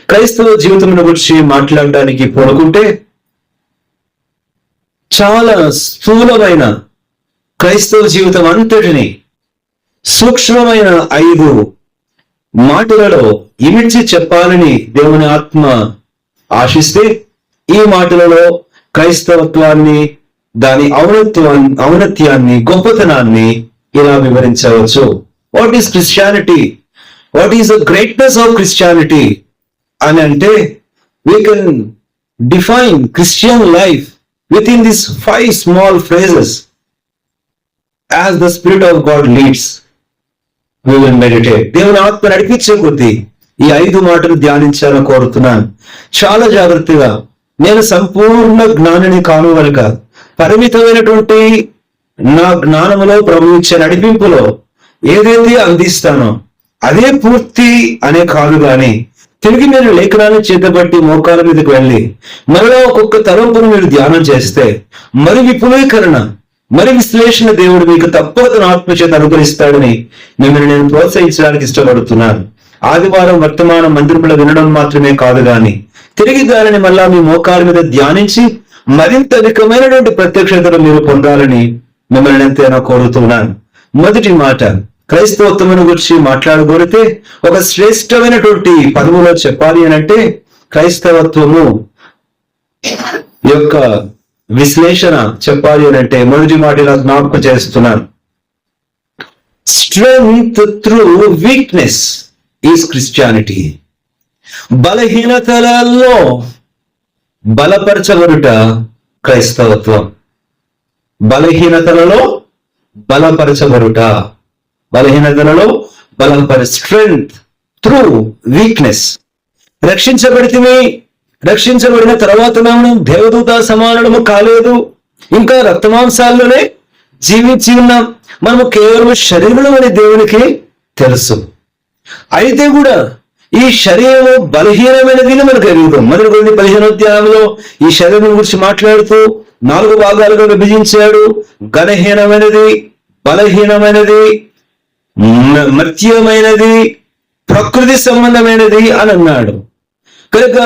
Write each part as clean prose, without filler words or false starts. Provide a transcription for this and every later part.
క్రైస్తవ జీవితం గురించి మాట్లాడడానికి పూనుకుంటే చాలా స్థూలమైన క్రైస్తవ జీవితం అంతటిని సూక్ష్మమైన 5 మాటలలో ఇమిడ్చి చెప్పాలని దేవుని ఆత్మ ఆశిస్తే ఈ మాటలలో క్రైస్తవత్వాన్ని, దాని ఔన్నత్యాన్ని, గొప్పతనాన్ని ఇలా వివరించవచ్చు. What is Christianity? What is the greatness of Christianity అని అంటే we can define Christian life with in this 5 small phrases as the spirit of God leads. We will meditate. దేవుని ఆత్మ నడిపించే కొద్దీ ఈ 5 మాటలు ధ్యానించాలని కోరుతున్నాను. చాలా జాగ్రత్తగా, నేను సంపూర్ణ జ్ఞానిని కాను కనుక పరిమితమైనటువంటి నా జ్ఞానములో ప్రభు ఇచ్చే నడిపింపులో ఏదైతే అందిస్తానో అదే పూర్తి అనే కాదు గాని, తిరిగి మీరు లేఖనాన్ని చేతబట్టి మోకాల మీదకి వెళ్ళి మరలా ఒక్కొక్క తలంపును మీరు ధ్యానం చేస్తే మరి విపులీకరణ, మరి విశ్లేషణ దేవుడు మీకు తప్పక తన ఆత్మచేత అనుగ్రహిస్తాడని మిమ్మల్ని నేను ప్రోత్సహించడానికి ఇష్టపడుతున్నాను. ఆదివారం వర్తమానం మందిరంలో వినడం మాత్రమే కాదు గాని తిరిగి దానిని మళ్ళా మీ మోకాల మీద ధ్యానించి మరింత అధికమైనటువంటి ప్రత్యక్షతను మీరు పొందాలని మిమ్మల్ని ఎంతైనా కోరుతున్నాను. మొదటి మాట, క్రైస్తవత్వమును గురించి మాట్లాడగోరితే ఒక శ్రేష్టమైనటువంటి పదవులో చెప్పాలి అని అంటే క్రైస్తవత్వము యొక్క విశ్లేషణ చెప్పాలి అని అంటే మొదటి మాట ఇలా జ్ఞాపకం చేస్తున్నాను. Strength through weakness is Christianity. బలహీనతలలో బలపరచబడుట క్రైస్తవత్వం. బలహీనతలలో బలపరచబడుట, బలహీనతలలో స్ట్రెంగ్త్ త్రూ వీక్నెస్. రక్షించబడిన తర్వాత మనం దేవదూత సమానము కాలేదు, ఇంకా రక్తమాంసాల్లోనే జీవించి ఉన్నాం. మనము కేవలం శరీరం అని దేవునికి తెలుసు. అయితే కూడా ఈ శరీరము బలహీనమైనది మనకు ఎరుగుతాం. 15వ అధ్యాయంలో ఈ శరీరం గురించి మాట్లాడుతూ 4 భాగాలుగా విభజించాడు. ఘనహీనమైనది, బలహీనమైనది, మర్త్యమైనది, ప్రకృతి సంబంధమైనది అని అన్నాడు. కనుక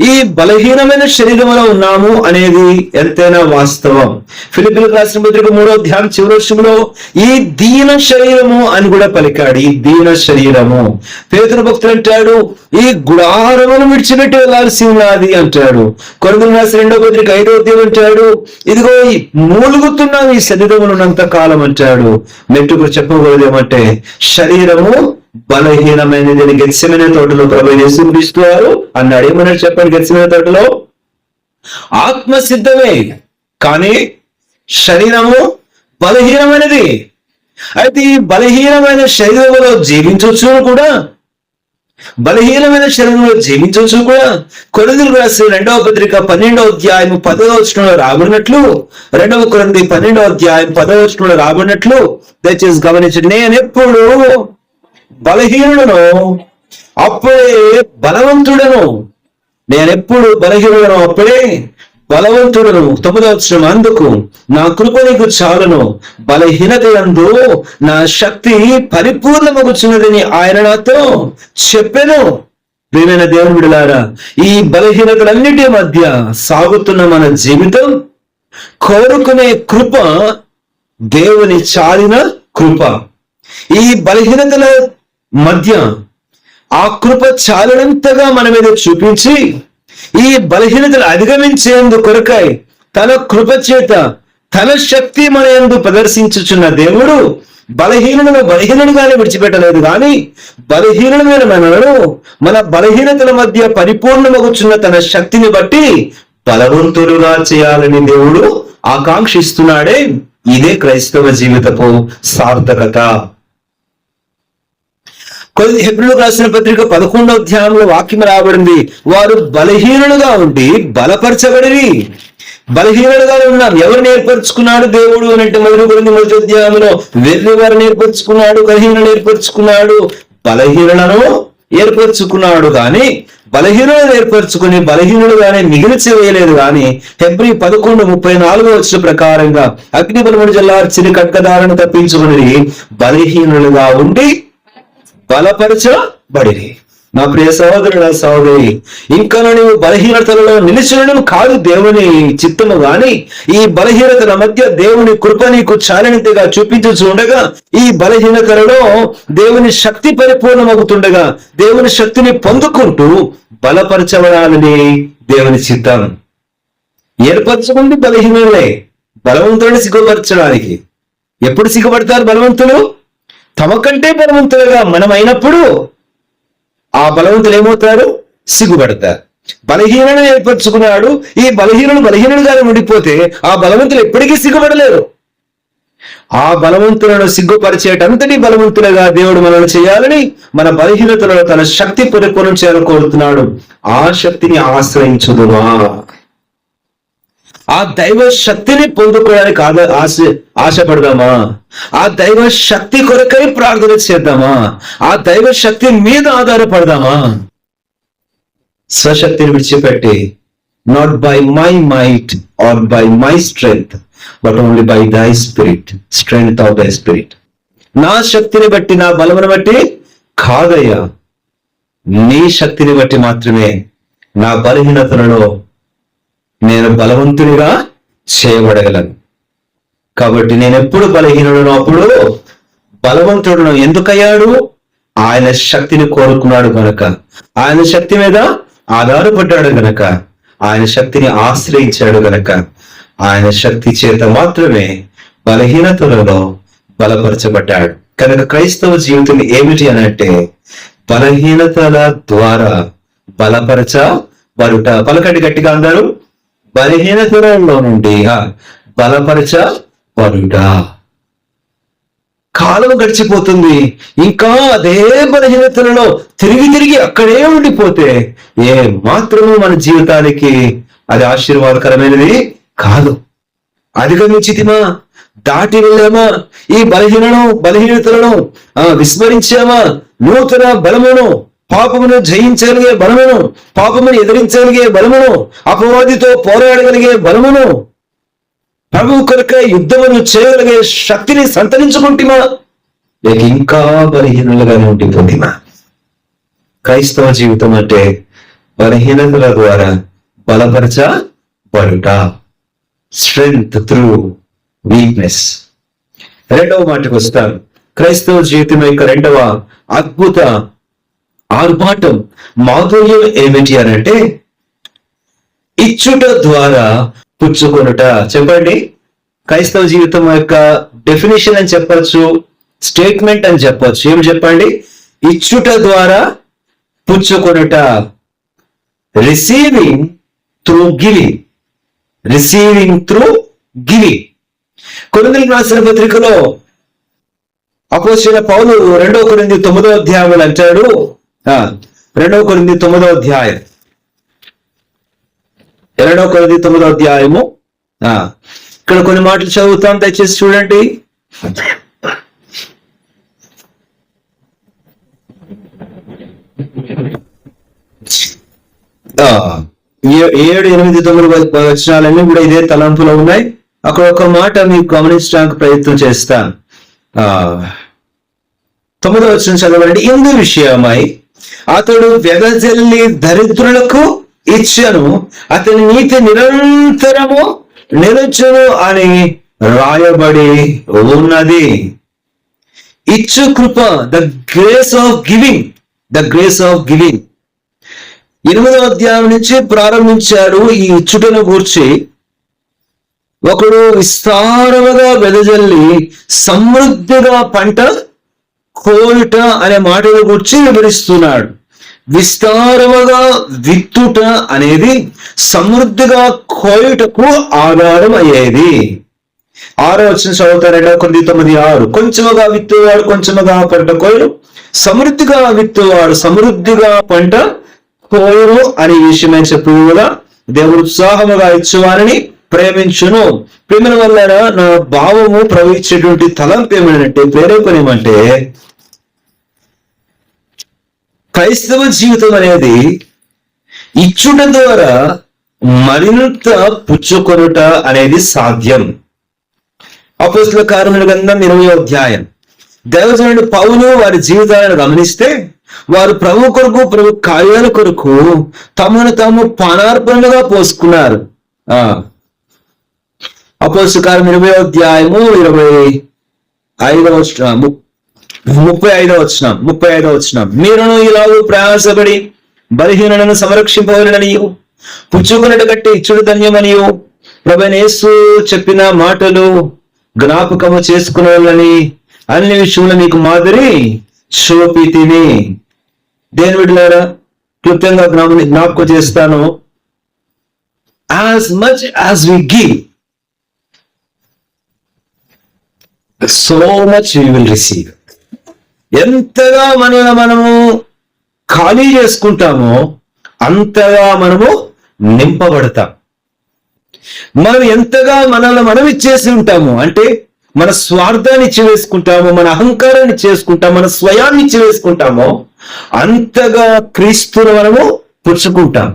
ఈ బలహీనమైన శరీరంలో ఉన్నాము అనేది ఎంతైనా వాస్తవం. ఫిలిప్పీయులకు రాసిన పత్రిక 3వ అధ్యాయం చివరి వచనంలో ఈ దీన శరీరము అని కూడా పలికాడు. ఈ దీన శరీరము. పేతురు భక్తుడు అంటాడు, ఈ గుడారమును విడిచిపెట్టి వెళ్లాల్సి ఉన్నది అంటాడు. కొరింథీయులకు రాసిన 2వ పత్రిక 5వ అధ్యాయం అంటాడు, ఇదిగో మూలుగుతున్నాం ఈ శరీరమును ఉన్నంత కాలం అంటాడు. మెట్టుకు చెప్పకూడదు ఏమంటే శరీరము బలహీనమైనది. గెత్సెమనే తోటలో ప్రభువైన యేసుక్రీస్తు వారు అన్నాడు. ఏమన్నాడు చెప్పండి? గెత్సెమనే తోటలో ఆత్మ సిద్ధమే కానీ శరీరము బలహీనమైనది. అయితే ఈ బలహీనమైన శరీరంలో జీవించవచ్చు కూడా, కొరింథీయులకు రాసిన 2వ పత్రిక 12వ అధ్యాయం 10వ వచనంలో రాబడినట్లు, 2వ కొరింథీ 12వ అధ్యాయం 10వ వచనంలో రాబడినట్లు దయచేసి గమనించండి. నేను ఎప్పుడు బలహీనుడను అప్పుడే బలవంతుడను. నేనెప్పుడు బలహీనుడను అప్పుడే బలవంతుడను. 9వ వచనం, అందుకు నా కృప నీకు చాలును, బలహీనత యందు నా శక్తి పరిపూర్ణమగుచున్నదని ఆయన నాతో చెప్పెను. ప్రియమైన దేవుని బిడ్డలారా, ఈ బలహీనతలన్నిటి మధ్య సాగుతున్న మన జీవితం కోరుకునే కృప దేవుని చాలిన కృప. ఈ బలహీనతల మధ్య ఆ కృప చాలినంతగా మన మీద చూపించి ఈ బలహీనతలు అధిగమించేందుకు కొరకై తన కృప చేత తన శక్తి మన యందు ప్రదర్శించుచున్న దేవుడు బలహీనుడుగానే విడిచిపెట్టలేదు కానీ బలహీనుడమైన మనలను మన బలహీనతల మధ్య పరిపూర్ణమగుచున్న తన శక్తిని బట్టి బలవంతులుగా చేయాలని దేవుడు ఆకాంక్షిస్తున్నాడే. ఇదే క్రైస్తవ జీవితపు సార్థకత. హెబ్రీయులకు రాసిన పత్రిక 11వ అధ్యాయంలో వాక్యం రాబడింది, వారు బలహీనులుగా ఉండి బలపరచబడిరి. బలహీనులుగా ఉన్నాం. ఎవరు నేర్పరుచుకున్నాడు దేవుడు అని అంటే 1 కొరింథీ 1వ అధ్యాయంలో వెర్రి వారిని ఏర్పరచుకున్నాడు, బలహీనులను ఏర్పరచుకున్నాడు, బలహీనులను ఏర్పరచుకున్నాడు కానీ బలహీనులను ఏర్పరచుకుని బలహీనులుగానే మిగిల్చివేయలేదు కానీ హెబ్రీ 11:34 వచ్చిన ప్రకారంగా అగ్ని బలమును జల్లార్చిని ఖడ్గదారను తప్పించుకుని బలహీనులుగా ఉండి బలపరచబడిరి. నా ప్రియ సహోదరుడు సహోదరి, ఇంకా నీవు బలహీనతలలో నిలిచడం కాదు దేవుని చిత్తము గాని, ఈ బలహీనతల మధ్య దేవుని కృప నీకు చాలనితిగా చూపించుచు ఉండగా, ఈ బలహీనతలలో దేవుని శక్తి పరిపూర్ణమవుతుండగా దేవుని శక్తిని పొందుకుంటూ బలపరచబడాలని దేవుని చిత్తం. ఏర్పరచుకుంది బలహీనులే, బలవంతుడిని సిగ్గుపరచడానికి. ఎప్పుడు సిగ్గుపడతారు బలవంతులు? తమ కంటే బలవంతులుగా మనం అయినప్పుడు ఆ బలవంతులు ఏమవుతారు? సిగ్గుపడతారు. బలహీనను ఏర్పరచుకున్నాడు. ఈ బలహీనుడుగానే ఉండిపోతే ఆ బలవంతులు ఎప్పటికీ సిగ్గుపడలేరు. ఆ బలవంతులను సిగ్గుపరిచేటంతటి బలవంతులుగా దేవుడు మనల్ని చేయాలని, మన బలహీనతలను తన శక్తి పరిపూర్ణం చేయాలని కోరుతున్నాడు. ఆ శక్తిని ఆశ్రయించుదువా? ఆ దైవ శక్తిని పొందుకోవడానికి ఆశపడదామా? ఆ దైవ శక్తి కొరకై ప్రార్థన చేద్దామా? ఆ దైవ శక్తి మీద ఆధారపడదామా? స్వశక్తిని విడిచిపెట్టి, not by my might or by my strength but only by thy spirit, strength of thy spirit. నా శక్తిని బట్టి, నా బలమును బట్టి కాదయ్యా, నీ శక్తిని బట్టి మాత్రమే నా బలహీనతలలో నేను బలవంతునిగా చేయబడగలను. కాబట్టి నేను ఎప్పుడు బలహీనుడను, అప్పుడు బలవంతుడును. ఎందుకయ్యాడు? ఆయన శక్తిని కోరుకున్నాడు గనక, ఆయన శక్తి మీద ఆధారపడ్డాడు గనక, ఆయన శక్తిని ఆశ్రయించాడు గనక, ఆయన శక్తి చేత మాత్రమే బలహీనతలలో బలపరచబడ్డాడు. కనుక క్రైస్తవ జీవితం ఏమిటి అని అంటే, బలహీనతల ద్వారా బలపరచబడుట. పలకండి గట్టిగా అందరూ, బలహీనతలలో నుండి బలపరచబడుట. కాలం గడిచిపోతుంది, ఇంకా అదే బలహీనతలలో తిరిగి అక్కడే ఉండిపోతే ఏ మాత్రము మన జీవితానికి అది ఆశీర్వాదకరమైనది కాదు. అధిగమించితిమా, దాటి వెళ్ళామా, ఈ బలహీనతలను విస్మరించామా, నూతన బలమును, పాపమును జయించగలిగే బలమును, పాపమును ఎదిరించగలిగే బలమును, అపవాదితో పోరాడగలిగే బలమును, ప్రభు కొరకై యుద్ధమును చేయగలిగే శక్తిని సంతరించుకుంటుమా, లేక ఇంకా బలహీనులుగానే ఉండిపోతుమా? క్రైస్తవ జీవితం అంటే బలహీనతల ద్వారా బలపరచబడుట. Strength through weakness. రెండవ మాటకు వస్తాను. క్రైస్తవ జీవితం యొక్క రెండవ అద్భుత ఆర్భాటం, మాధుర్యం ఏమిటి అని అంటే, ఇచ్చుట ద్వారా పుచ్చుకొనుట. చెప్పండి, క్రైస్తవ జీవితం యొక్క డెఫినేషన్ అని చెప్పచ్చు, స్టేట్మెంట్ అని చెప్పచ్చు. ఏమి చెప్పండి? ఇచ్చుట ద్వారా పుచ్చుకొనుట. Receiving through giving. Receiving through giving. కొరింథీయులకు రాసిన పత్రికలో అపోస్తలుడైన పౌలు 2 కొరింథీ 9వ అధ్యాయంలో అంటాడు, 2 కొరింథీ 9వ అధ్యాయం, 2 కొరింథీ 9వ అధ్యాయము ఇక్కడ కొన్ని మాటలు చదువుతాం, దయచేసి చూడండి. 7, 8, 9 వచనాలన్నీ కూడా ఇదే తలంపులో ఉన్నాయి. అక్కడ ఒక మాట మీకు గమనించడానికి ప్రయత్నం చేస్తాను. 9వ వచనం చదవండి. ఇందు విషయమై అతడు వెదజల్లి దరిద్రులకు ఇచ్చెను, అతని నీతి నిరంతరము నిలుచును అని రాయబడి ఉన్నది. ఇచ్చు కృప, the grace of giving, the grace of giving. 8వ అధ్యాయం నుంచి ప్రారంభించాడు ఈ ఇచ్చుటను గూర్చి. ఒకడు విస్తారముగా వెదజల్లి సమృద్ధిగా పంట కోయుట అనే మాటల గురించి వివరిస్తున్నాడు. విస్తారముగా విత్తుట అనేది సమృద్ధిగా కోయుటకు ఆధారం అయ్యేది. 6వ వచనం చదువుతారు, 2 కొరింథీ 9:6. కొంచెముగా విత్తువాడు కొంచెముగా పంట కోయుడు, సమృద్ధిగా విత్తువాడు సమృద్ధిగా పంట కోయుడు అనే విషయమని చెప్పు కూడా దేవుడు ఉత్సాహముగా ఇచ్చేవారిని ప్రేమించును. ప్రేమ వల్ల నా భావము ప్రవహించేటువంటి తలంపు ఏమంటే, ప్రేరేపణ ఏమంటే, క్రైస్తవ జీవితం అనేది ఇచ్చుట ద్వారా మరింత పుచ్చుకొనుట అనేది సాధ్యం. అపోస్తలుల కార్యముల గ్రంథం 20వ అధ్యాయం. దైవజనుడు పౌలు వారి జీవితాలను గమనిస్తే వారు ప్రభు కొరకు, ప్రభు కార్యాల కొరకు తమను తాము పానార్పణలుగా పోసుకున్నారు. అపోస్తలుల కార్యం 20వ అధ్యాయము 35వ వచనం. మీరును ఇలాగూ ప్రయాసపడి బలహీనులను సంరక్షింపవలెననియు పుచ్చుకున్నట్టు కట్టి ఇచ్చుడు ధన్యమనియు ప్రభువైన యేసు చెప్పిన మాటలు జ్ఞాపకము చేసుకునేవాళ్ళని అన్ని విషయంలో మీకు మాదిరి చూపితిని. దేని బిడ్డలారా, క్లుప్తంగా జ్ఞాపకం చేస్తాను. As much as we give, so much we will receive. ఎంతగా మనల్ని మనము ఖాళీ చేసుకుంటామో అంతగా మనము నింపబడతాం. మనం ఎంతగా మనల్ని మనం ఇచ్చేసి ఉంటాము అంటే మన స్వార్థాన్ని ఇచ్చివేసుకుంటామో, మన అహంకారాన్ని చేసుకుంటాం, మన స్వయాన్ని ఇచ్చివేసుకుంటామో అంతగా క్రీస్తును మనము పుచ్చుకుంటాం.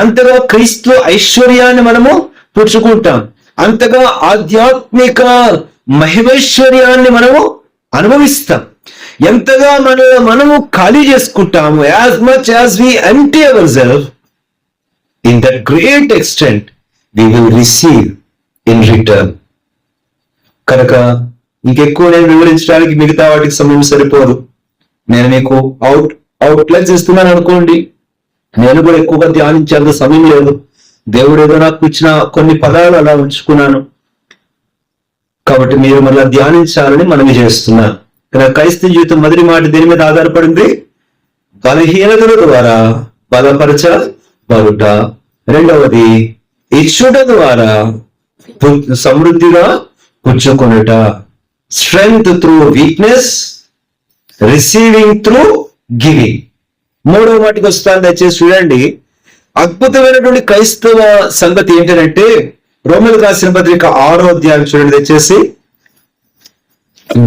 అంతగా క్రీస్తు ఐశ్వర్యాన్ని మనము పుచ్చుకుంటాం. అంతగా ఆధ్యాత్మిక మహిమైశ్వర్యాన్ని మనము అనుభవిస్తాం. ఎంతగా మనము ఖాళీ చేసుకుంటాము, as much as we empty our self, in that great extent we will receive in return. కనుక ఇంకెక్కువ నేను వివరించడానికి మిగతా వాటికి సమయం సరిపోదు. నేను మీకు అవుట్లైన్స్ ఇస్తున్నాను అనుకోండి, నేను కూడా ఎక్కువగా ధ్యానించేంత సమయం లేదు. దేవుడు ఏదో నాకు ఇచ్చిన కొన్ని పదాలు అలా ఉంచుకున్నాను కాబట్టి మీరు మళ్ళీ ధ్యానించాలని మనవి చేస్తున్నాను. క్రైస్తవ జీవితం మొదటి మాట దేని మీద ఆధారపడింది? బలహీనతల ద్వారా బలపరచబడుట. రెండవది ఇచ్చుట ద్వారా సమృద్ధిగా పుచ్చుకొనుట. Strength through weakness, receiving through giving. మూడవ మాటికి వస్తాను, దయచేసి చూడండి. అద్భుతమైనటువంటి క్రైస్తవ సంగతి ఏంటంటే రోమీయులకు రాసిన పత్రిక 6వ అధ్యాయం చూడండి దయచేసి.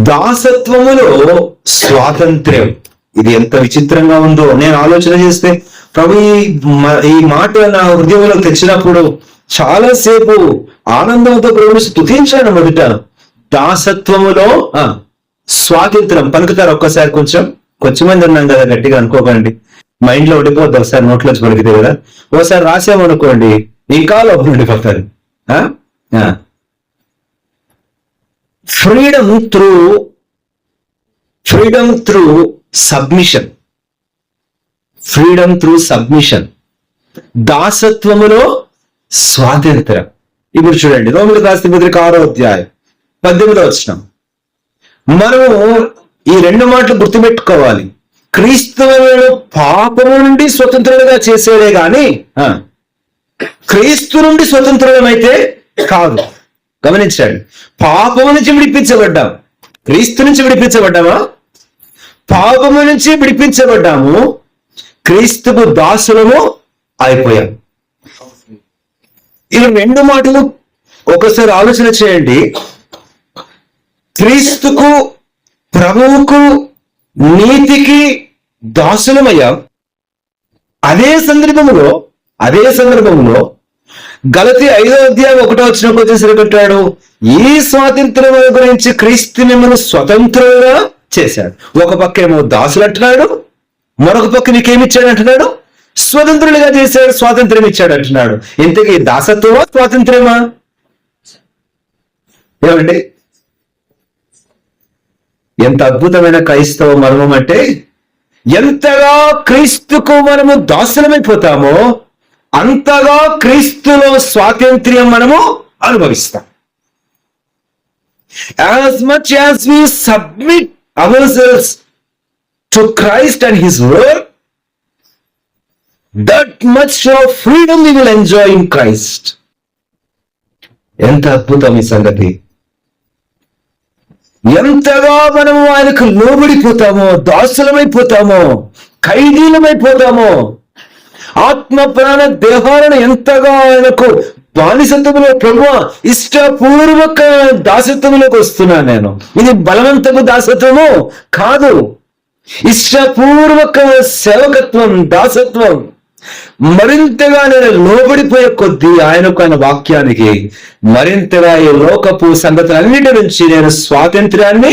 దాసత్వములో స్వాతంత్ర్యం. ఇది ఎంత విచిత్రంగా ఉందో నేను ఆలోచన చేస్తే, ప్రభు ఈ మాట నా హృదయంలో తెచ్చినప్పుడు చాలాసేపు ఆనందంతో ప్రభువుని స్తుతించాను. మొదట దాసత్వములో స్వాతంత్రం పలుకుతారు. ఒక్కసారి కొంచెం మంది ఉన్నాం కదా, గట్టిగా అనుకోకండి, మైండ్ లో ఉండిపోద్ది. ఒకసారి నోట్లోంచి పలికితే కదా, ఒకసారి రాసామనుకోండి ఇంకా లోపల ఉండిపోతారు. Freedom through submission. Freedom through submission, దాసత్వములో స్వాతంత్రం. ఇప్పుడు చూడండి, రోమీయులకు రాసిన పత్రిక 6వ అధ్యాయం 18వ వచనం. మనము ఈ రెండు మాటలు గుర్తుపెట్టుకోవాలి. క్రీస్తువును పాపము నుండి స్వతంత్రులుగా చేసేదే గాని క్రీస్తు నుండి స్వతంత్రులమైతే కాదు. గమనించండి, పాపము నుంచి విడిపించబడ్డాం. క్రీస్తు నుంచి విడిపించబడ్డామా? పాపము నుంచి విడిపించబడ్డాము, క్రీస్తుకు దాసులము అయిపోయాం. ఈ రెండు మాటలు ఒకసారి ఆలోచన చేయండి. క్రీస్తుకు, ప్రభువుకు, నీతికి దాసులమయ్యాం. అదే సందర్భంలో గలతీ 5వ అధ్యాయం 1వ వచనంకి వచ్చేసరికి పెట్టాడు, ఈ స్వాతంత్ర్యం గురించి క్రీస్తు మిమ్మల్ని స్వతంత్రంగా చేశాడు. ఒక పక్క ఏమో దాసులు అంటున్నాడు, మరొక పక్క నీకేమిచ్చాడు అంటున్నాడు, స్వతంత్రులుగా చేశాడు, స్వాతంత్ర్యం ఇచ్చాడు అంటున్నాడు. ఇంతకీ దాసత్వమా స్వాతంత్ర్యమా? ఏమండి, ఎంత అద్భుతమైన క్రైస్తవ మర్మం అంటే, ఎంతగా క్రీస్తుకు మనము దాసులమైపోతామో అంతగా క్రీస్తులో స్వాతంత్ర్యం మనము అనుభవిస్తాం. As much as we submit ourselves to Christ and His word, that much of freedom we will enjoy in Christ. ఎంత అద్భుతం ఈ సంగతి! ఎంతగా మనము ఆయనకు లోబడిపోతామో, దాసులమైపోతామో, ఖైదీలమైపోతామో, ఆత్మ ప్రాణ దేహాలను ఎంతగా ఆయనకు బానిసత్వంలో, ప్రభువా ఇష్టపూర్వక దాసత్వంలోకి వస్తున్నా నేను. ఇది బలవంతపు దాసత్వము కాదు, ఇష్టపూర్వక సేవకత్వం, దాసత్వం. మరింతగా నేను లోబడిపోయే కొద్దీ ఆయనకు, ఆయన వాక్యానికి మరింతగా ఈ లోకపు సంగతులన్నిటి నుంచి నేను స్వాతంత్ర్యాన్ని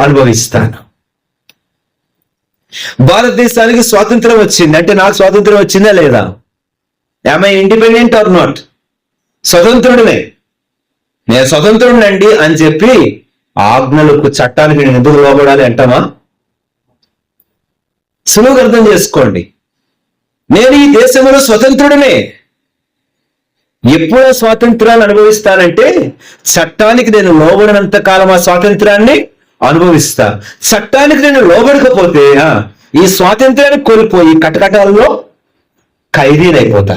అనుభవిస్తాను. భారతదేశానికి స్వాతంత్రం వచ్చింది అంటే నాకు స్వాతంత్రం వచ్చిందా లేదా? Am I independent or not? స్వతంత్రుడినే, నేను స్వతంత్రుడినండి అని చెప్పి ఆజ్ఞలకు చట్టానికి నేను ఎందుకు లోబడాలి అంటామా? సులువుగా అర్థం చేసుకోండి. నేను ఈ దేశంలో స్వతంత్రుడినే. ఎప్పుడో స్వాతంత్రాన్ని అనుభవిస్తానంటే చట్టానికి నేను లోబడినంత కాలం ఆ స్వాతంత్రాన్ని అనుభవిస్తా. చట్టానికి నేను లోబడకపోతే ఈ స్వాతంత్రాన్ని కోల్పోయి కటకటాల్లో ఖైదీనైపోతా.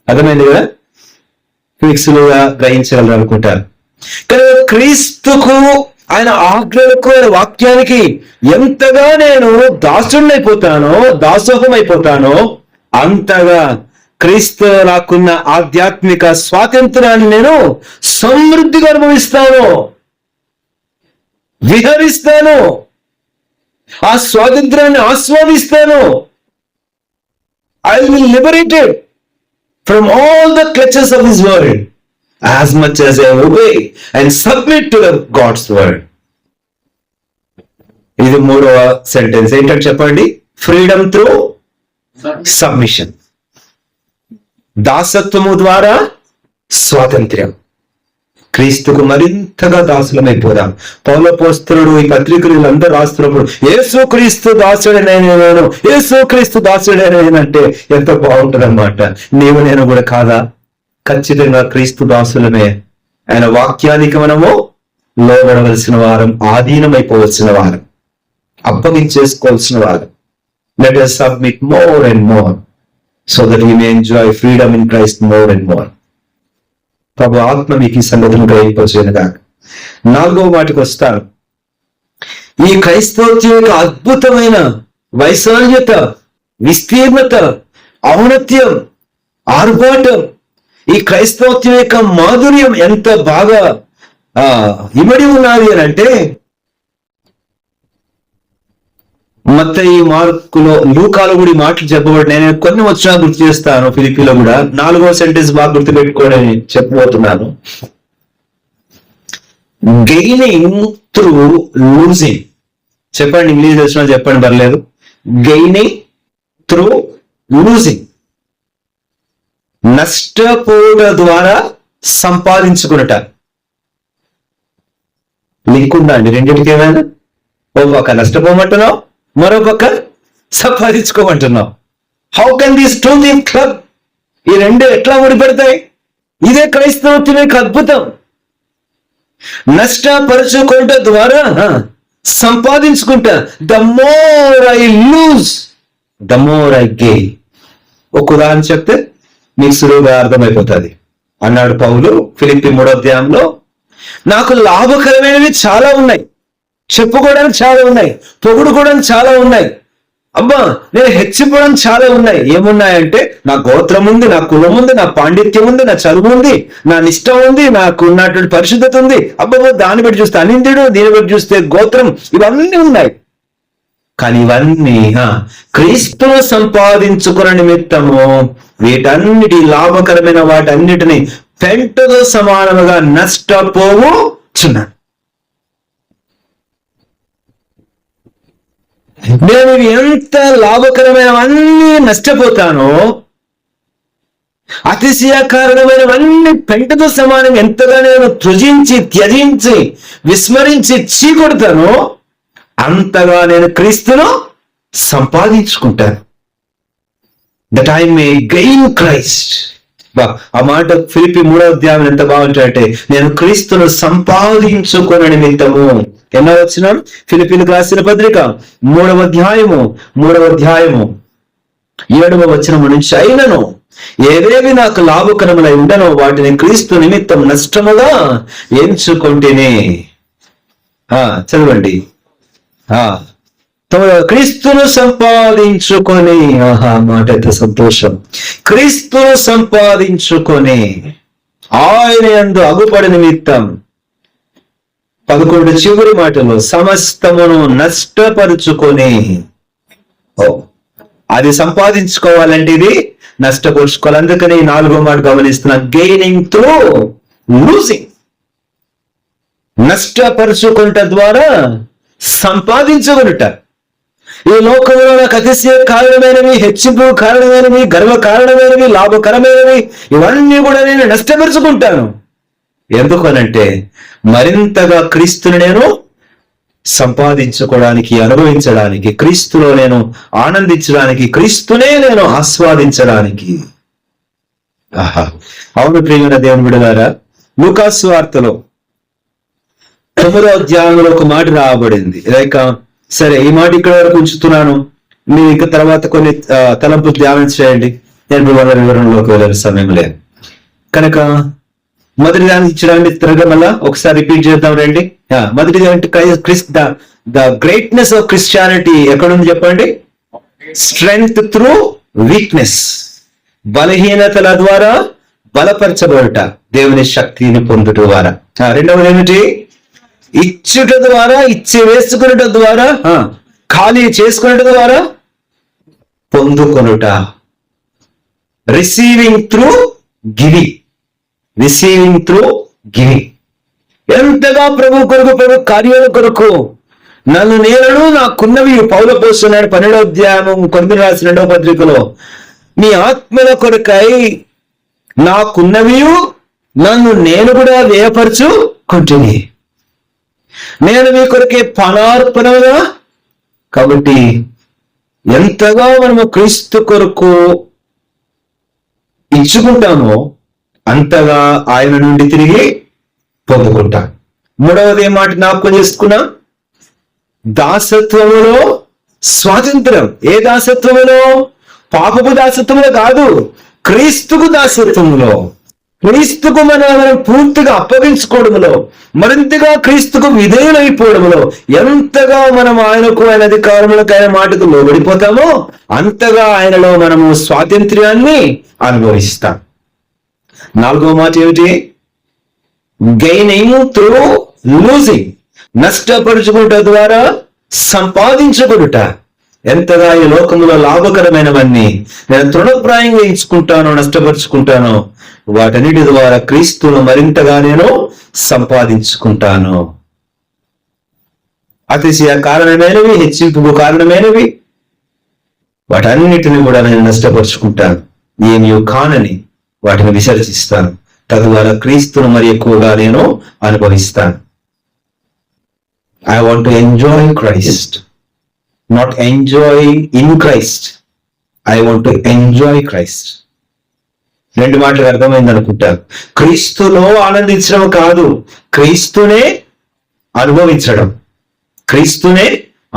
అర్థమైంది కదా? ఫిక్స్లుగా గ్రహించగలరు అనుకుంటారు. కానీ క్రీస్తుకు, ఆయన ఆజ్ఞలకు, ఆయన వాక్యానికి ఎంతగా నేను దాసుడినైపోతానో, దాసోహం అయిపోతానో అంతగా క్రీస్తు నాకున్న ఆధ్యాత్మిక స్వాతంత్రాన్ని నేను సమృద్ధిగా అనుభవిస్తాను, విహరిస్తాను, ఆ స్వాతంత్రాన్ని ఆస్వాదిస్తాను. I will liberated from all the clutches of his word as much as I obey and submit to the God's word. ఇది 3వ సెంటెన్స్. ఏంటంటే చెప్పండి, ఫ్రీడమ్ త్రూ సబ్మిషన్. దాసత్వము ద్వారా స్వాతంత్ర్యం. క్రీస్తుకు మరింతగా దాసులమైపోదాం. పౌలపోస్తలుడు ఈ పత్రికలు అందరూ రాస్తున్నప్పుడు యేసు క్రీస్తు దాసుడైనాను, యేసు క్రీస్తు దాసుడైనాను అంటే ఎంత బాగుంటుంది అన్నమాట. నీవు నేను కూడా కాదా? ఖచ్చితంగా క్రీస్తు దాసులమే. ఆయన వాక్యానికి మనము లోబడవలసిన వారం, ఆధీనమైపోవలసిన వారం, అప్పగించేసుకోవాల్సిన వారం. Let us submit more and more so that we may enjoy freedom in Christ more and more. ప్రభు ఆత్మ మీకు ఈ సంగతిని గ్రహింపచేయనుగా. 4వ మాటకు వస్తాను. ఈ క్రైస్తవత్వం యొక్క అద్భుతమైన వైశాల్యత, విస్తీర్ణత, ఔన్నత్యం, ఆర్భాటం, ఈ క్రైస్తవత్వం యొక్క మాధుర్యం ఎంత బాగా ఇమడి ఉన్నది అని అంటే, మత్తయి, మార్కులో, లూకాలో కూడా ఈ మాటలు చెప్పబడి నేను కొన్ని వచ్చినా గుర్తు చేస్తాను. ఫిలిప్పీలో కూడా 4వ సెంటెన్స్ బాగా గుర్తుపెట్టుకోవడానికి చెప్పబోతున్నాను. Gaining through losing. చెప్పండి, ఇంగ్లీష్ వచ్చినా చెప్పండి, పర్లేదు. Gaining through losing. నష్టపోవడం ద్వారా సంపాదించుకున్నట. లింక్ ఉందా అండి రెండింటికి? ఏమైనా ఓ పక్క నష్టపోమంటున్నావు, మరో పక్క సంపాదించుకోమంటున్నావు. How can these two things club? ఈ రెండు ఎట్లా ముడిపడతాయి? ఇదే క్రైస్తవత్వం యొక్క అద్భుతం. నష్టపరుచుకుంట ద్వారా సంపాదించుకుంటా. The more I lose the more I gain. ఒక ఉదాహరణ చెప్తే మీకు సులువుగా అర్థమైపోతుంది. అన్నాడు పౌలు ఫిలిప్పీ 3వ అధ్యాయంలో, నాకు లాభకరమైనవి చాలా ఉన్నాయి, చెప్పుకోవడానికి చాలా ఉన్నాయి, పొగుడుకోవడానికి చాలా ఉన్నాయి, అబ్బా నేను హెచ్చిపోవడానికి చాలా ఉన్నాయి. ఏమున్నాయంటే నా గోత్రం ఉంది, నా కులం ఉంది, నా పాండిత్యం ఉంది, నా చదువు ఉంది, నా నిష్టం ఉంది, నాకు ఉన్నటువంటి పరిశుద్ధత ఉంది. అబ్బా దాన్ని బట్టి చూస్తే అనింద్యుడు, దీన్ని బట్టి చూస్తే గోత్రం, ఇవన్నీ ఉన్నాయి. కానీ ఇవన్నీ క్రీస్తును సంపాదించుకున్న నిమిత్తము వీటన్నిటి లాభకరమైన వాటన్నిటిని పెంటతో సమానముగా నష్టపోవచ్చున్నాను. నేను ఎంత లాభకరమైనవన్నీ నష్టపోతానో, అతిశయకారణమైనవన్నీ పెంటతో సమానం ఎంతగా నేను త్యజించి విస్మరించి చీకొడతానో అంతగా నేను క్రీస్తును సంపాదించుకుంటాను. That I may gain Christ. ఆ మాట ఫిలిప్పీ 3వ అధ్యాయం ఎంత బాగుంటాయంటే, నేను క్రీస్తును సంపాదించుకున్న నిమిత్తము. ఎన్నో వచనం? ఫిలిప్పీలకు రాసిన పత్రిక 3వ అధ్యాయము 7వ వచనము నుంచి, అయినను ఏవేవి నాకు లాభకరములై ఉండనో వాటిని క్రీస్తు నిమిత్తం నష్టముగా ఎంచుకొంటిని. చదవండి. క్రీస్తును సంపాదించుకొని, మాట ఎంత సంతోషం. క్రీస్తును సంపాదించుకొని ఆయన యందు అగుపడి నిమిత్తం 11 చివరి మాటలు, సమస్తమును నష్టపరుచుకొని. అది సంపాదించుకోవాలంటే ఇది నష్టపరుచుకోవాలి. అందుకని 4వ మాట గమనిస్తున్నా, గెయినింగ్ త్రూ లూజింగ్. నష్టపరుచుకుంట ద్వారా సంపాదించుకునుట. ఈ లోకంలో నాకు అతిశయ కారణమైనవి, హెచ్చింపు కారణమైనవి, గర్వ కారణమైనవి, లాభకరమైనవి ఇవన్నీ కూడా నేను నష్టపరుచుకుంటాను. ఎందుకనంటే మరింతగా క్రీస్తుని నేను సంపాదించుకోవడానికి, అనుభవించడానికి, క్రీస్తులో నేను ఆనందించడానికి, క్రీస్తునే నేను ఆస్వాదించడానికి. ఆహా, అవును ప్రియమైన దేవుని బిడ్డలారా, లూకాసు సువార్తలో 9వ అధ్యాయంలో ఒక మాట రాబడింది. లైక్ సరే, ఈ మాట ఇక్కడ వరకు ఉంచుతున్నాను, మీరు ఇంకా తర్వాత కొన్ని తలంపులు ధ్యానం చేయండి. నేను వాళ్ళ వివరణలోకి వెళ్ళిన సమయం లేదు కనుక మొదటి దాన్ని ఇచ్చడానికి త్వరగా మళ్ళా ఒకసారి రిపీట్ చేద్దాం రండి. మొదటిది అంటే ద గ్రేట్నెస్ ఆఫ్ క్రిస్టియానిటీ ఎక్కడుంది చెప్పండి? Strength through weakness. బలహీనతల ద్వారా బలపరచబడుట, దేవుని శక్తిని పొందుట ద్వారా. రెండవది ఏమిటి? ఇచ్చుట ద్వారా, ఇచ్చి వేసుకునుట ద్వారా, ఖాళీ చేసుకునుట ద్వారా పొందుకొనుట. Receiving through giving. Receiving through giving. ఎంతగా ప్రభు కొరకు, ప్రభు కార్యాల కొరకు నన్ను నేలను నాకున్నవి పౌలు పోస్తున్నాడు 12వ అధ్యాయం కొరింథీయులకు రాసిన 2వ పత్రికలో. నీ ఆత్మల కొరకై నాకున్నవి నన్ను నేను కూడా వ్యయపరచుకుంటుని, నేను మీ కొరకే పనార్పణగా. కాబట్టి ఎంతగా మనము క్రీస్తు కొరకు ఇచ్చుకుంటామో అంతగా ఆయన నుండి తిరిగి పొందుకుంటాం. మూడవది మాట జ్ఞాపకం చేసుకున్నా, దాసత్వములో స్వాతంత్రం. ఏ దాసత్వములో? పాపపు దాసత్వములో కాదు, క్రీస్తుకు దాసత్వములో. క్రీస్తుకు మనం పూర్తిగా అప్పగించుకోవడంలో, మరింతగా క్రీస్తుకు విధేయులైపోవడంలో, ఎంతగా మనం ఆయనకు, ఆయన అధికారములకు, ఆయన మాటకు లోబడిపోతామో అంతగా ఆయనలో మనము స్వాతంత్ర్యాన్ని అనుభవిస్తాం. 4వ మాట ఏమిటి? Gaining through losing. నష్టపరుచుకుంట ద్వారా సంపాదించుకుంట. ఎంతగా ఈ లోకములో లాభకరమైనవన్నీ నేను తృణప్రాయంగా ఇచ్చుకుంటానో, నష్టపరుచుకుంటానో, వాటన్నిటి ద్వారా క్రీస్తును మరింతగా నేను సంపాదించుకుంటాను. అతిశయ కారణమైనవి, హెచ్చింపుకు కారణమైనవి వాటన్నిటిని కూడా నేను నష్టపరుచుకుంటాను. ఏమి కానని వాటిని విసర్జిస్తాను. తద్వారా క్రీస్తును మరి ఎక్కువగా నేను అనుభవిస్తాను. I want to enjoy Christ, not enjoy in Christ. I want to enjoy Christ. 2 మాటలు అర్థమైంది అనుకుంటాను. క్రీస్తులో ఆనందించడం కాదు, క్రీస్తునే అనుభవించడం. క్రీస్తునే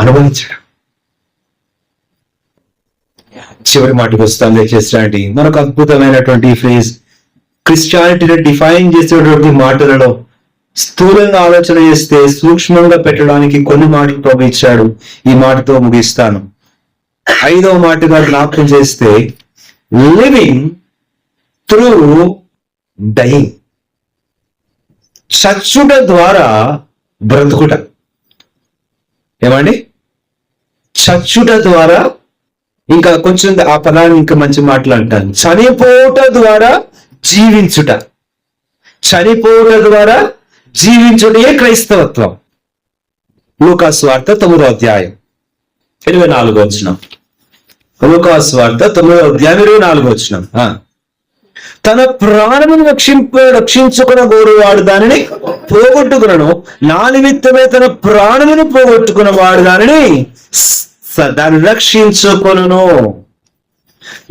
అనుభవించడం. చివరి మాటకు వస్తాం, దయచేసి. మనకు అద్భుతమైనటువంటి ఫ్రేజ్, క్రిస్టియానిటీని డిఫైన్ చేసేటువంటి మాటలలో స్థూలంగా ఆలోచన చేస్తే సూక్ష్మంగా పెట్టడానికి కొన్ని మాటలు ప్రభు ఇచ్చాడు. ఈ మాటతో ముగిస్తాను. 5వ మాటగా జ్ఞాపకం చేస్తే, లివింగ్ త్రూ డైయింగ్. చచ్చుట ద్వారా బ్రతుకుట. ఏమండి? చచ్చుట ద్వారా, ఇంకా కొంచెం ఆ పదాన్ని ఇంకా మంచి మాటలు అంటాను, చనిపోవుట ద్వారా జీవించుట. చనిపోవుట ద్వారా జీవించుటే క్రైస్తవత్వం. లూకాసు వార్త 9వ అధ్యాయం 24వ వచనం. లూకాసు వార్త 9వ అధ్యాయం 24వ వచనం. తన ప్రాణమును రక్షించుకున్న గోరువాడు దానిని పోగొట్టుకునను, నా నిమిత్తమే తన ప్రాణమును పోగొట్టుకున్న వాడు దానిని రక్షించుకొనును.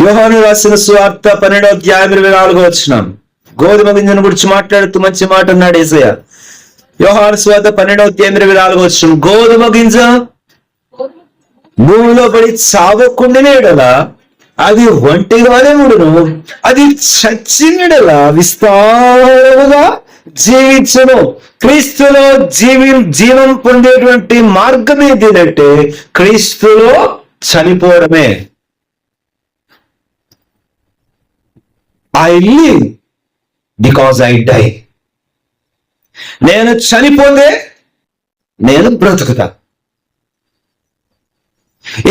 యోహాను రాసిన సువార్త 12వ అధ్యాయం 24వ వచనం. గోధుమ గింజను గురించి మాట్లాడుతూ మంచి మాట అన్నాడు యేసయ్య. యోహాను సువార్త 12వ అధ్యాయం 24వ వచనం. గోధుమ గింజ భూమిలో పడి చావకుండినేడలా అది ఒంటిగానే ఉండును, అది చచ్చినడలా విస్తారముగా జీవించును. క్రీస్తులో జీవం పొందేటువంటి మార్గం ఏంటంటే క్రీస్తులో చనిపోవడమే. I live because I die. నేను చనిపోతే నేను బ్రతుకుతా.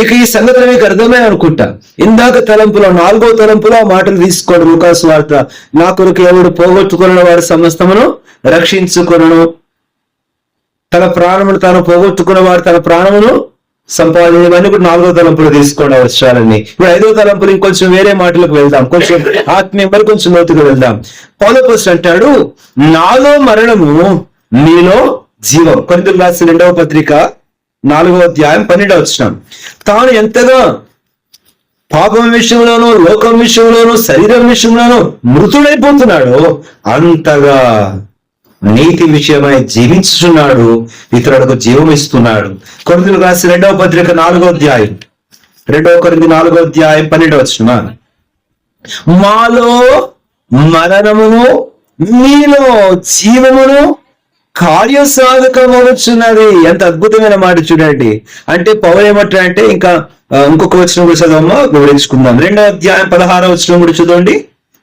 ఇక ఈ సంగతి మీకు అర్థమే అనుకుంటా. ఇందాక తలంపులో 4వ తలంపులో ఆ మాటలు తీసుకోండి. లూకాసు వార్త, నా కొరకు ఎవడు పోగొట్టుకున్న వాడు సమస్తమును రక్షించుకొనును, తన ప్రాణమును తాను పోగొట్టుకున్న వాడు తన ప్రాణమును సంపాదన ఇవన్నీ కూడా 4వ తలంపులు తీసుకోండి అవసరాలన్నీ. ఇప్పుడు 5వ తలంపులు ఇంకొంచెం వేరే మాటలకు వెళ్దాం, కొంచెం ఆత్మీయ మరి కొంచెం లోతుగా వెళ్దాం. పౌలు అంటాడు, నాలో మరణము నీలో జీవం. కొరింథీయులకు రాసిన 2వ పత్రిక 4వ అధ్యాయం 12వ వచనం. తాను ఎంతగా పాపం విషయంలోనూ లోకం విషయంలోనూ శరీరం విషయంలోనూ మృతుడైపోతున్నాడో అంతగా నీతి విషయమై జీవించుచున్నాడు, ఇతరులకు జీవం ఇస్తున్నాడు. కొరింథీయులకు రాసిన 2వ పత్రిక 4వ అధ్యాయం 2 కొరింథీ 4వ అధ్యాయం 12వ వచనం. మాలో మరణమును మీలో జీవమును కార్యసాధకమవుచున్నది. ఎంత అద్భుతమైన మాట చూడండి. అంటే పౌలు ఏమంటాడంటే, ఇంకా ఇంకొక వచనం కూడా చదవమ్మా, వివరించుకుందాం. 2వ అధ్యాయం 16వ వచనం కూడా చూడండి.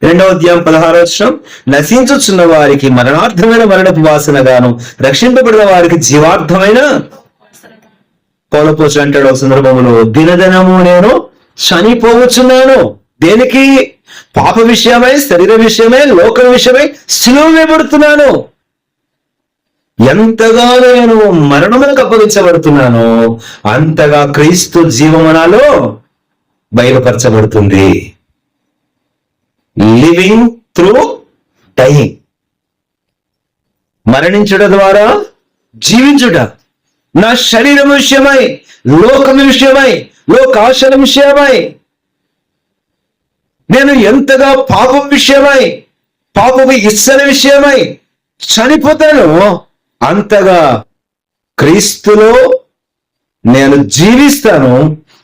2వ అధ్యాయం 16వ వచనం. నశించుచున్న వారికి మరణార్థమైన మరణపు వాసనగాను, రక్షింపబడిన వారికి జీవార్థమైన. పౌలు అంటాడు ఒక సందర్భంలో, దినదినము నేను చనిపోవచ్చున్నాను. దేనికి? పాప విషయమై, శరీర విషయమై, లోకం విషయమై సిలువ వేయబడుతున్నాను. ఎంతగా నేను మరణములకు అప్పగించబడుతున్నానో అంతగా క్రీస్తు జీవమనాలో బయలుపరచబడుతుంది. Living through dying. మరణించుట ద్వారా జీవించుట. నా శరీరం విషయమై, లోకం విషయమై, లోకాశల విషయమై నేను ఎంతగా పాపం విషయమై, పాపపు ఇచ్చల విషయమై చనిపోతాను, అంతగా క్రీస్తులో నేను జీవిస్తాను.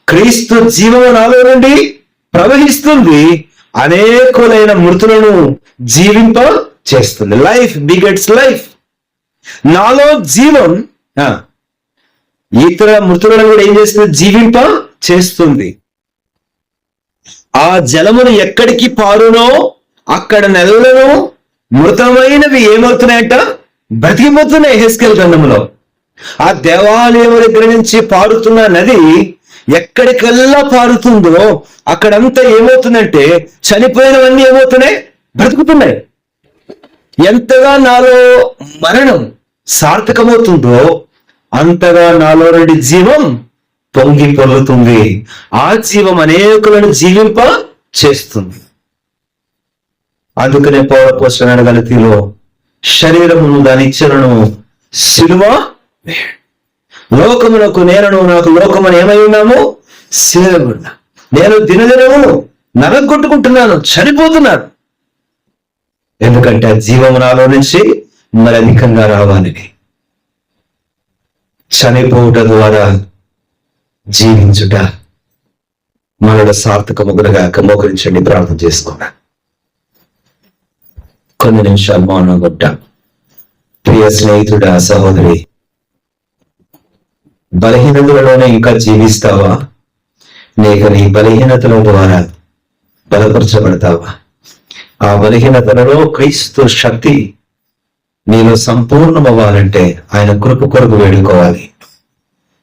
క్రీస్తు జీవము నాలో నుండి ప్రవహిస్తుంది, అనేకులైన మృతులను జీవింప చేస్తుంది. Life begets life. నాలో జీవం ఇతర మృతులను కూడా ఏం చేస్తుంది? జీవింప చేస్తుంది. ఆ జలమును ఎక్కడికి పారునో అక్కడ నెలలను మృతమైనవి ఏమవుతున్నాయట? బ్రతికిపోతున్నాయి. యెహెజ్కేలు గ్రంథంలో ఆ దేవాలయం దగ్గర నుంచి పారుతున్న నది ఎక్కడికల్లా పారుతుందో అక్కడంతా ఏమవుతుందంటే చనిపోయినవన్నీ ఏమవుతున్నాయి? బ్రతుకుతున్నాయి. ఎంతగా నాలో మరణం సార్థకమవుతుందో అంతగా నాలో నుండి జీవం పొంగి పొర్లుతుంది. ఆ జీవం అనేకులను జీవింప చేస్తుంది. అందుకనే పౌలు అపోస్తలుడైన గలతీలో శరీరమును దాని ఇచ్చలను సిలువ, లోకమునకు నేనను నాకు లోకమని ఏమై ఉన్నాము? సిలువ. నేను దినదినమును నరగొట్టుకుంటున్నాను, చనిపోతున్నాను. ఎందుకంటే జీవము నాలో నుంచి మరి అధికంగా రావాలని. చనిపోవుట ద్వారా జీవించుట మనలో సార్థకముగా మోకరించండి, ప్రార్థన చేసుకున్నా. కొన్ని నిమిషాలు మౌనం ఉంటా. ప్రియ స్నేహితుడా, సహోదరి, బలహీనతలలోనే ఇంకా జీవిస్తావా? లేక నీ బలహీనతల ద్వారా బలపరచబడతావా? ఆ బలహీనతలలో క్రీస్తు శక్తి నీలో సంపూర్ణమవ్వాలంటే ఆయన కృప కొరకు వేడుకోవాలి.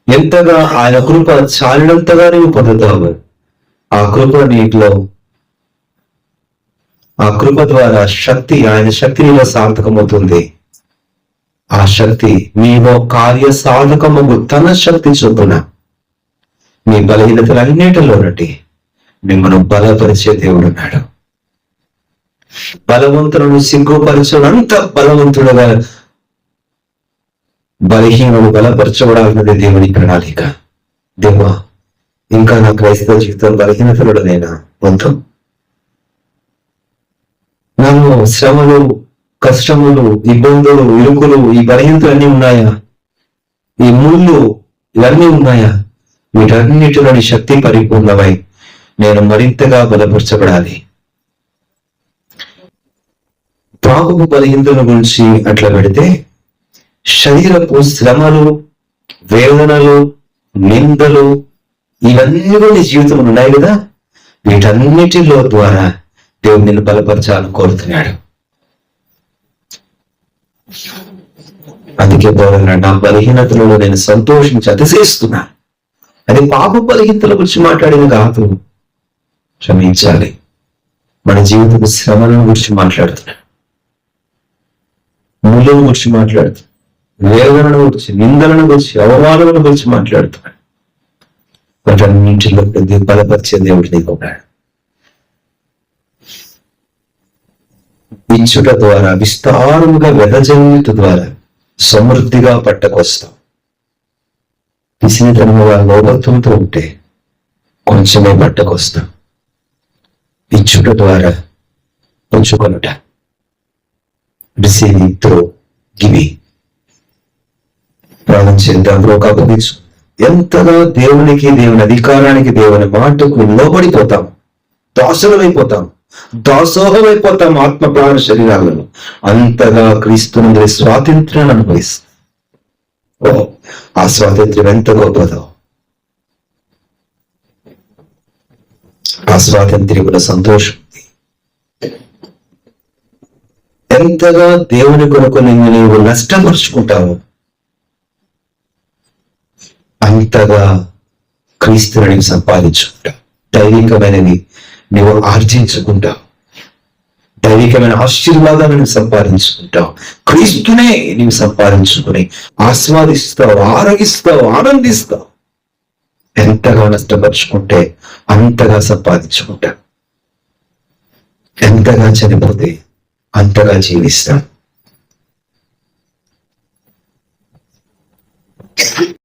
ఎంతగా ఆయన కృప చాలినంతగా నీవు పొందుతావు. ఆ కృప నీటిలో, ఆ కృప ద్వారా శక్తి, ఆయన శక్తి నీలో సార్థకమవుతుంది. ఆ శక్తి నీలో కార్య సాధకము తన శక్తి చొప్పున నీ బలహీనతలన్నిటిలో నుండి మిమ్మల్ని బలపరిచే దేవుడు ఉన్నాడు. బలవంతులను సిగ్గుపరచునంత బలవంతుడుగా బలహీనుడు బలపరచబడాలన్నది దేవుని ప్రణాళిక. దేవా, ఇంకా నా క్రైస్తవ జీవితం బలహీనతలు నేనా వంతు? నన్ను శ్రమలు, కష్టములు, ఇబ్బందులు, ఇరుకులు, ఈ బలహీనతలు అన్నీ ఉన్నాయా? ఈ ముళ్ళు ఇవన్నీ ఉన్నాయా? వీటన్నిటిలోని శక్తి పరిపూర్ణమై నేను మరింతగా బలపరచబడాలి. పాపపు బలహీనతల గురించి అట్లా పెడితే శరీరపు శ్రమలు, వేదనలు, నిందలు ఇవన్నీ కూడా నీ జీవితంలో ఉన్నాయి కదా. వీటన్నిటిలో ద్వారా దేవుడు నిన్ను బలపరచాలని కోరుతున్నాడు. అందుకే పోరాడు, నా బలహీనతలలో నేను సంతోషించి అతిశయిస్తున్నా. అది పాప బలహీనతల గురించి మాట్లాడింది కాదు. క్షమించాలి. మన జీవిత శ్రమలను గురించి మాట్లాడుతున్నాడు, ముళ్ళను గురించి మాట్లాడుతున్నాడు, వేదనను గురించి, నిందలను గురించి, అవమానాలను గురించి మాట్లాడుతున్నాడు. వాటన్నింటిలో బలపరిచే దేవుడు నీకు ఉన్నాడు. ఇచ్చుట ద్వారా, విస్తారముగా వెదజల్లుట ద్వారా సమృద్ధిగా పట్టకొస్తాం. పిసినితనముగా లోభత్వంతో ఉంటే కొంచెమే పట్టకొస్తాం. ఇచ్చుట ద్వారా పుంజుకొనుట, రిసీవింగ్ త్రూ గివింగ్. ప్రాణం చేద్దాం, ఒక అభిసు ఎంతగా దేవునికి, దేవుని అధికారానికి, దేవుని మాటకు లోబడిపోతాం, దాసులమైపోతాం, దాసోహమైపోతాం ఆత్మ ప్రాణ శరీరాలను, అంతగా క్రీస్తు నుండి స్వాతంత్ర్యాన్ని అనుభవిస్తాం. ఆ స్వాతంత్ర్యం ఎంత గొప్పదో, ఆ స్వాతంత్ర్యంలో సంతోషం. ఎంతగా దేవుని కొరకు నీవు నష్టపరుచుకుంటావు, అంతగా క్రీస్తుని నీవు సంపాదించుకుంటావు. దైవికమైనవి నీవు ఆర్జించుకుంటావు, దైవికమైన ఆశీర్వాదాలను సంపాదించుకుంటావు. క్రీస్తునే నీవు సంపాదించుకుని ఆస్వాదిస్తావు, ఆరగిస్తావు, ఆనందిస్తావు. ఎంతగా నష్టపరుచుకుంటే అంతగా సంపాదించుకుంటావు, ఎంతగా చనిపోతే అంతగా జీవిస్తాం.